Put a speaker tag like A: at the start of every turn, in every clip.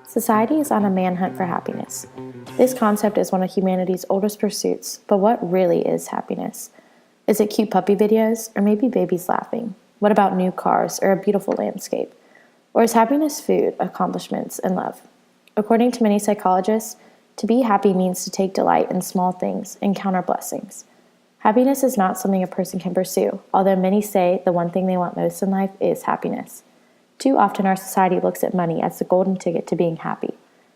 A: Society is on a manhunt for happiness. This concept is one of humanity's oldest pursuits, but what really is happiness? Is it cute puppy videos, or maybe babies laughing? What about new cars or a beautiful landscape? Or is happiness food, accomplishments, and love? According to many psychologists, to be happy means to take delight in small things and count our blessings. Happiness is not something a person can pursue, although many say the one thing they want most in life is happiness. Too often our society looks at money as the golden ticket to being happy.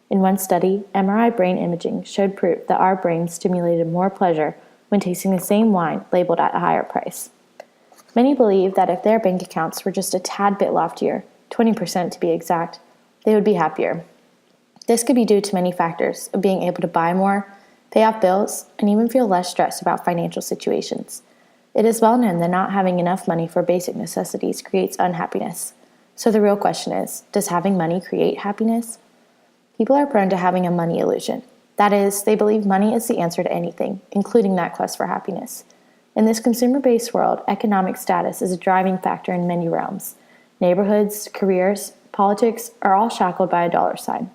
A: In one study, MRI brain imaging showed proof that our brains stimulated more pleasure when tasting the same wine labeled at a higher price. Many believe that if their bank accounts were just a tad bit loftier, 20% to be exact, they would be happier. This could be due to many factors of being able to buy more, pay off bills, and even feel less stressed about financial situations. It is well known that not having enough money for basic necessities creates unhappiness. So the real question is, does having money create happiness? People are prone to having a money illusion. That is, they believe money is the answer to anything, including that quest for happiness. In this consumer-based world, economic status is a driving factor in many realms. Neighborhoods, careers, politics are all shackled by a dollar sign.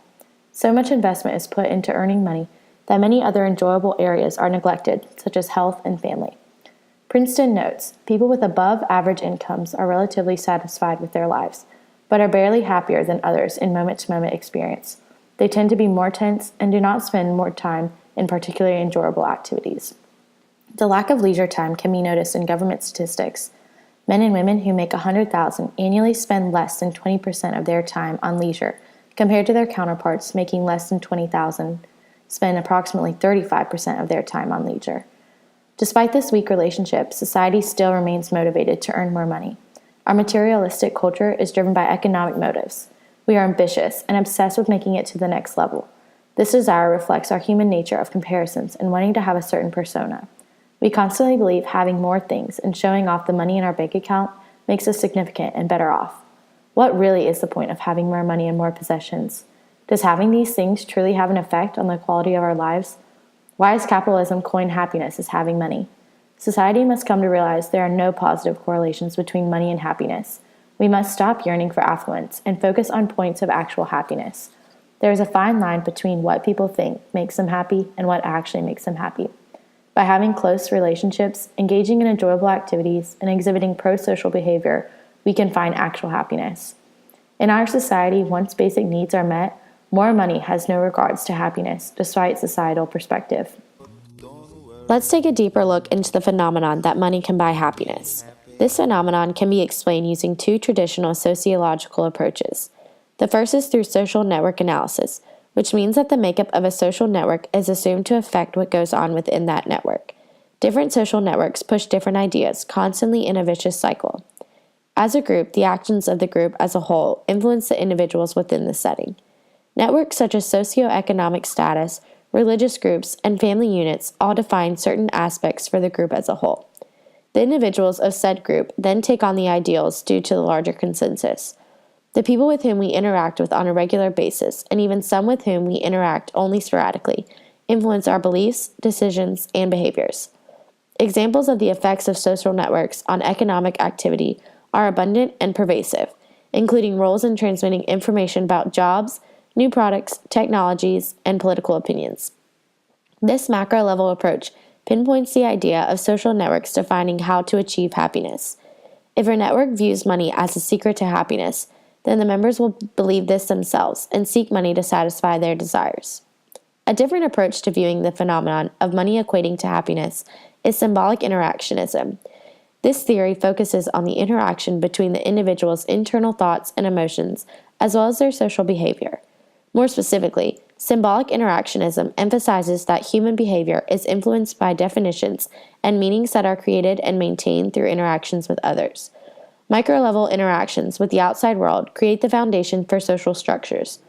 A: So much investment is put into earning money that many other enjoyable areas are neglected, such as health and family. Princeton notes, people with above average incomes are relatively satisfied with their lives, but are barely happier than others in moment-to-moment experience. They tend to be more tense and do not spend more time in particularly enjoyable activities. The lack of leisure time can be noticed in government statistics. Men and women who make $100,000 annually spend less than 20% of their time on leisure, compared to their counterparts making less than $20,000 spend approximately 35% of their time on leisure. Despite this weak relationship, society still remains motivated to earn more money. Our materialistic culture is driven by economic motives. We are ambitious and obsessed with making it to the next level. This desire reflects our human nature of comparisons and wanting to have a certain persona. We constantly believe having more things and showing off the money in our bank account makes us significant and better off. What really is the point of having more money and more possessions? Does having these things truly have an effect on the quality of our lives? Why has capitalism coined happiness as having money? Society must come to realize there are no positive correlations between money and happiness. We must stop yearning for affluence and focus on points of actual happiness. There is a fine line between what people think makes them happy and what actually makes them happy. By having close relationships, engaging in enjoyable activities, and exhibiting pro-social behavior, we can find actual happiness. In our society, once basic needs are met, more money has no regards to happiness, despite societal perspective. Let's take a deeper look into the phenomenon that money can buy happiness. This phenomenon can be explained using two traditional sociological approaches. The first is through social network analysis, which means that the makeup of a social network is assumed to affect what goes on within that network. Different social networks push different ideas, constantly in a vicious cycle. As a group, the actions of the group as a whole influence the individuals within the setting. Networks such as socioeconomic status, religious groups, and family units all define certain aspects for the group as a whole. The individuals of said group then take on the ideals due to the larger consensus. The people with whom we interact with on a regular basis, and even some with whom we interact only sporadically, influence our beliefs, decisions, and behaviors. Examples of the effects of social networks on economic activity are abundant and pervasive, including roles in transmitting information about jobs, new products, technologies, and political opinions. This macro-level approach pinpoints the idea of social networks defining how to achieve happiness. If a network views money as a secret to happiness, then the members will believe this themselves and seek money to satisfy their desires. A different approach to viewing the phenomenon of money equating to happiness is symbolic interactionism. This theory focuses on the interaction between the individual's internal thoughts and emotions, as well as their social behavior. More specifically, symbolic interactionism emphasizes that human behavior is influenced by definitions and meanings that are created and maintained through interactions with others. Micro-level interactions with the outside world create the foundation for social structures.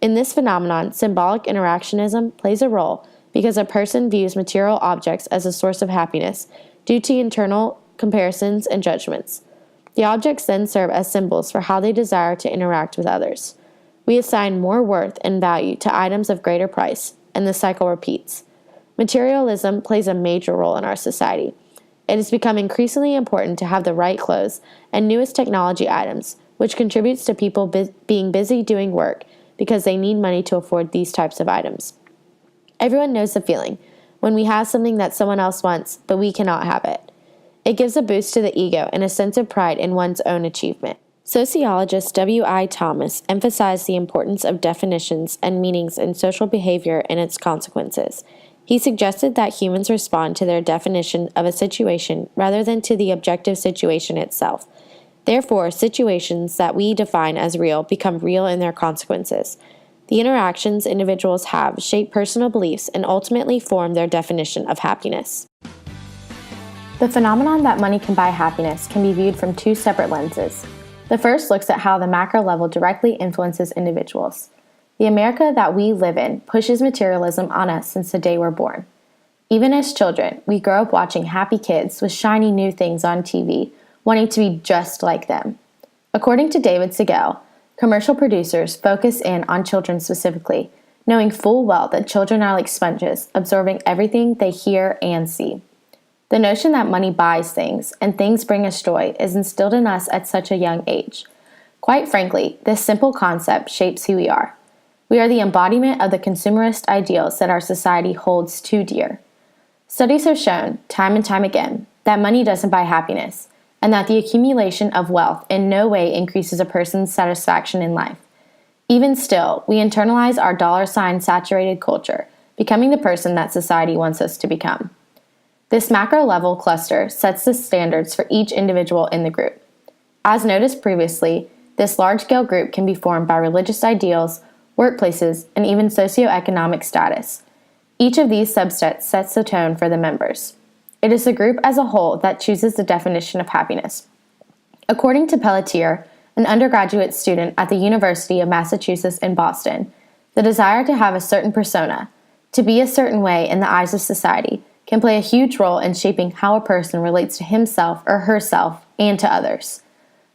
A: In this phenomenon, symbolic interactionism plays a role because a person views material objects as a source of happiness due to internal comparisons and judgments. The objects then serve as symbols for how they desire to interact with others. We assign more worth and value to items of greater price, and the cycle repeats. Materialism plays a major role in our society. It has become increasingly important to have the right clothes and newest technology items, which contributes to people being busy doing work because they need money to afford these types of items. Everyone knows the feeling when we have something that someone else wants, but we cannot have it. It gives a boost to the ego and a sense of pride in one's own achievement. Sociologist W.I. Thomas emphasized the importance of definitions and meanings in social behavior and its consequences. He suggested that humans respond to their definition of a situation rather than to the objective situation itself. Therefore, situations that we define as real become real in their consequences. The interactions individuals have shape personal beliefs and ultimately form their definition of happiness. The phenomenon that money can buy happiness can be viewed from two separate lenses. The first looks at how the macro level directly influences individuals. The America that we live in pushes materialism on us since the day we're born. Even as children, we grow up watching happy kids with shiny new things on TV, wanting to be just like them. According to David Segal, commercial producers focus in on children specifically, knowing full well that children are like sponges, absorbing everything they hear and see. The notion that money buys things and things bring us joy is instilled in us at such a young age. Quite frankly, this simple concept shapes who we are. We are the embodiment of the consumerist ideals that our society holds too dear. Studies have shown, time and time again, that money doesn't buy happiness, and that the accumulation of wealth in no way increases a person's satisfaction in life. Even still, we internalize our dollar-sign-saturated culture, becoming the person that society wants us to become. This macro-level cluster sets the standards for each individual in the group. As noticed previously, this large-scale group can be formed by religious ideals, workplaces, and even socioeconomic status. Each of these subsets sets the tone for the members. It is the group as a whole that chooses the definition of happiness. According to Pelletier, an undergraduate student at the University of Massachusetts in Boston, the desire to have a certain persona, to be a certain way in the eyes of society, can play a huge role in shaping how a person relates to himself or herself and to others.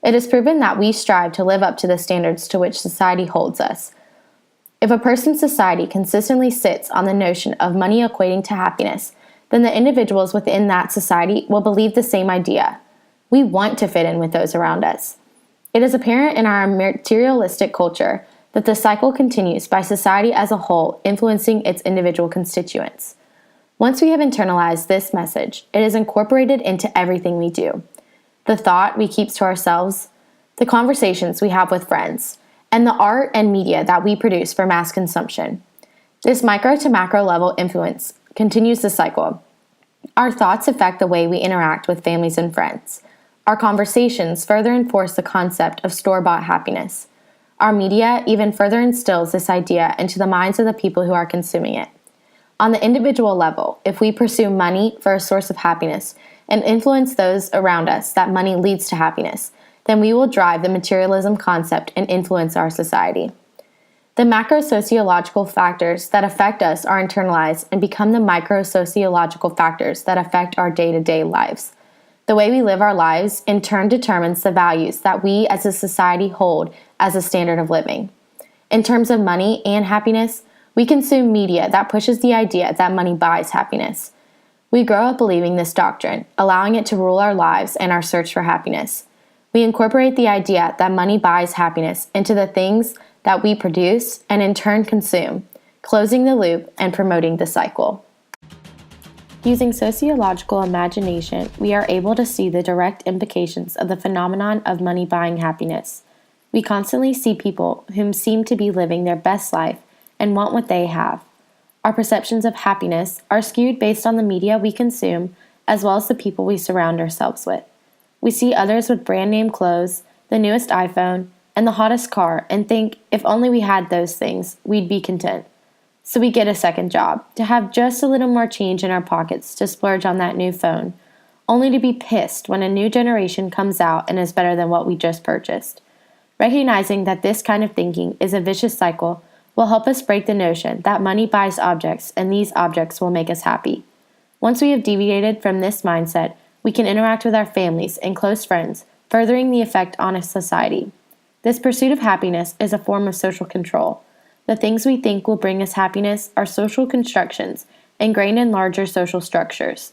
A: It is proven that we strive to live up to the standards to which society holds us. If a person's society consistently sits on the notion of money equating to happiness, then the individuals within that society will believe the same idea. We want to fit in with those around us. It is apparent in our materialistic culture that the cycle continues by society as a whole influencing its individual constituents. Once we have internalized this message, it is incorporated into everything we do. The thought we keep to ourselves, the conversations we have with friends, and the art and media that we produce for mass consumption. This micro to macro level influence continues the cycle. Our thoughts affect the way we interact with families and friends. Our conversations further enforce the concept of store-bought happiness. Our media even further instills this idea into the minds of the people who are consuming it. On the individual level, if we pursue money for a source of happiness and influence those around us that money leads to happiness, then we will drive the materialism concept and influence our society. The macro-sociological factors that affect us are internalized and become the micro-sociological factors that affect our day-to-day lives. The way we live our lives in turn determines the values that we as a society hold as a standard of living. In terms of money and happiness, we consume media that pushes the idea that money buys happiness. We grow up believing this doctrine, allowing it to rule our lives and our search for happiness. We incorporate the idea that money buys happiness into the things that we produce and in turn consume, closing the loop and promoting the cycle. Using sociological imagination, we are able to see the direct implications of the phenomenon of money buying happiness. We constantly see people whom seem to be living their best life and want what they have. Our perceptions of happiness are skewed based on the media we consume as well as the people we surround ourselves with. We see others with brand name clothes, the newest iPhone, and the hottest car and think if only we had those things, we'd be content. So we get a second job to have just a little more change in our pockets to splurge on that new phone, only to be pissed when a new generation comes out and is better than what we just purchased. Recognizing that this kind of thinking is a vicious cycle will help us break the notion that money buys objects and these objects will make us happy. Once we have deviated from this mindset, we can interact with our families and close friends, furthering the effect on a society. This pursuit of happiness is a form of social control. The things we think will bring us happiness are social constructions ingrained in larger social structures.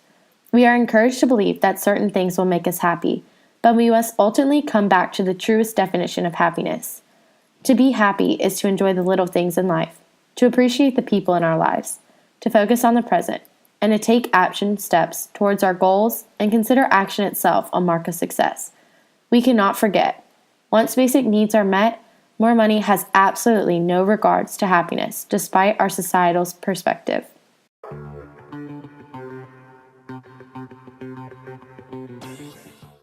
A: We are encouraged to believe that certain things will make us happy, but we must ultimately come back to the truest definition of happiness. To be happy is to enjoy the little things in life, to appreciate the people in our lives, to focus on the present, and to take action steps towards our goals and consider action itself a mark of success. We cannot forget, once basic needs are met, more money has absolutely no regards to happiness, despite our societal perspective.